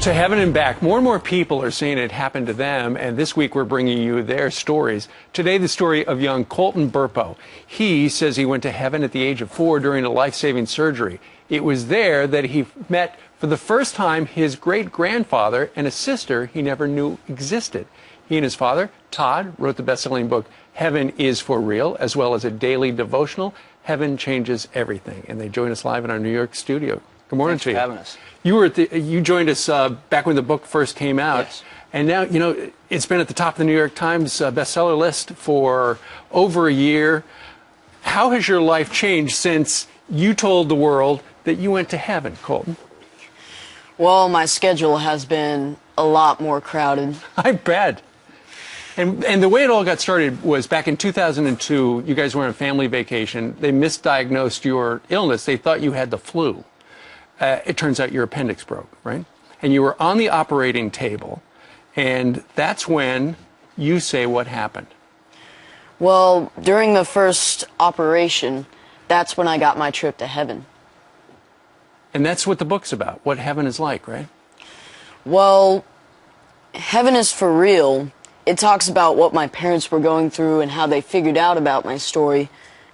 To heaven and back. More and more people are saying it happened to them, and this week we're bringing you their stories. Today, the story of young Colton Burpo. He says he went to heaven at the age of 4 during a life-saving surgery. It was there that he met for the first time his great-grandfather and a sister he never knew existed. He and his father, Todd, wrote the best-selling book, Heaven is for Real, as well as a daily devotional, Heaven Changes Everything. And they join us live in our New York studio. Good morning to you. Thanks for having us. You joined us back when the book first came out. Yes. And now, you know, it's been at the top of the New York Times bestseller list for over a year. How has your life changed since you told the world that you went to heaven, Colton? Well, my schedule has been a lot more crowded. I bet. And the way it all got started was back in 2002, you guys were on a family vacation. They misdiagnosed your illness. They thought you had the flu. It turns out your appendix broke, right? And you were on the operating table, and that's when you say what happened. Well, during the first operation, that's when I got my trip to heaven. And that's what the book's about, what heaven is like, right? Well, Heaven is for Real. It talks about what my parents were going through and how they figured out about my story.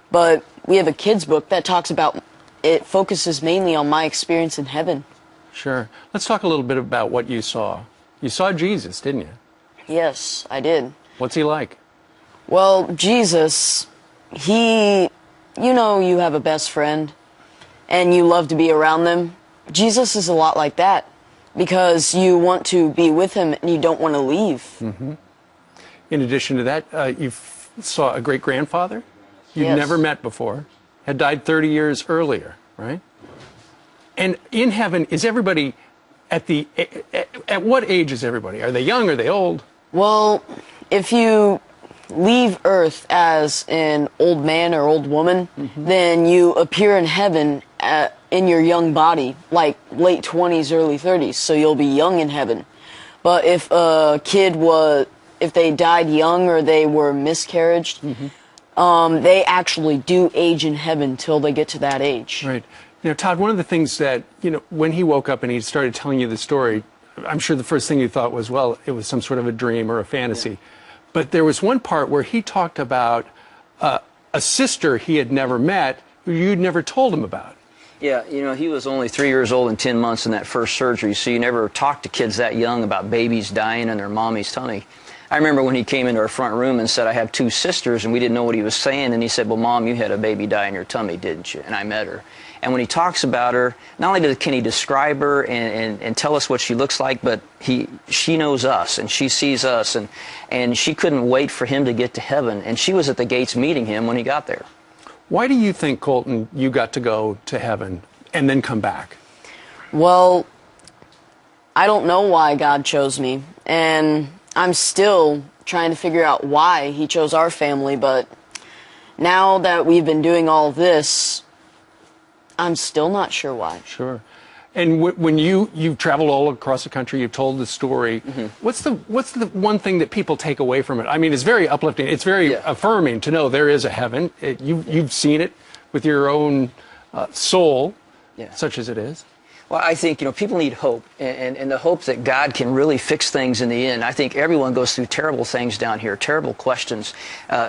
But we have a kid's book that talks about, it focuses mainly on my experience in heaven. Sure. Let's talk a little bit about what you saw. You saw Jesus, didn't you? Yes, I did. What's he like? Well, Jesus, you know, you have a best friend and you love to be around them. Jesus is a lot like that because you want to be with him and you don't want to leave. Mm-hmm. In addition to that, you saw a great-grandfather you'd Yes. never met before, had died 30 years earlier, right? And in heaven, is everybody at what age is everybody? Are they young? Are they old? Well, if you leave Earth as an old man or old woman, then you appear in heaven in your young body, like late 20s, early 30s, so you'll be young in heaven. But if a kid if they died young or they were miscarried, they actually do age in heaven till they get to that age. Right. You know, Todd, one of the things that, you know, when he woke up and he started telling you the story, I'm sure the first thing you thought was, well, it was some sort of a dream or a fantasy. Yeah. But there was one part where he talked about a sister he had never met who you'd never told him about. Yeah, you know, he was only 3 years old and 10 months in that first surgery, so you never talk to kids that young about babies dying in their mommy's tummy. I remember when he came into our front room and said, I have 2 sisters, and we didn't know what he was saying, and he said, well, Mom, you had a baby die in your tummy, didn't you? And I met her. And when he talks about her, not only can he describe her and tell us what she looks like, but she knows us, and she sees us, and she couldn't wait for him to get to heaven, and she was at the gates meeting him when he got there. Why do you think, Colton, you got to go to heaven and then come back? Well, I don't know why God chose me, and I'm still trying to figure out why he chose our family, but now that we've been doing all of this, I'm still not sure why. Sure. And when you've traveled all across the country, you've told the story, what's the one thing that people take away from it? I mean, it's very uplifting. It's very affirming to know there is a heaven. You've seen it with your own soul, such as it is. Well, I think, you know, people need hope, and the hope that God can really fix things in the end. I think everyone goes through terrible things down here, terrible questions,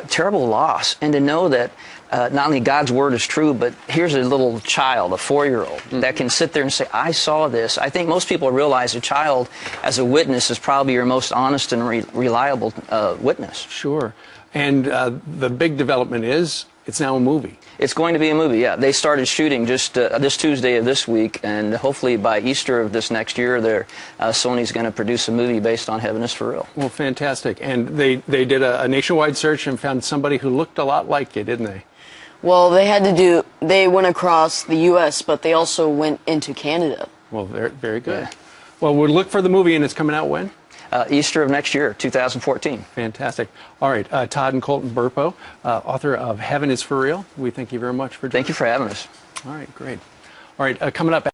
terrible loss, and to know that not only God's word is true, but here's a little child, a 4-year-old, that can sit there and say, I saw this. I think most people realize a child as a witness is probably your most honest and reliable witness. Sure. And the big development is it's now a movie. It's going to be a movie, yeah. They started shooting just this Tuesday of this week, and hopefully by Easter of this next year, Sony's going to produce a movie based on Heaven is for Real. Well, fantastic. And they did a nationwide search and found somebody who looked a lot like you, didn't they? Well, they went across the U.S., but they also went into Canada. Well, very good. Yeah. Well, we'll look for the movie, and it's coming out when? Easter of next year, 2014. Fantastic. All right, Todd and Colton Burpo, author of Heaven is for Real. We thank you very much for joining us. Thank you for having us. All right, great. All right, coming up.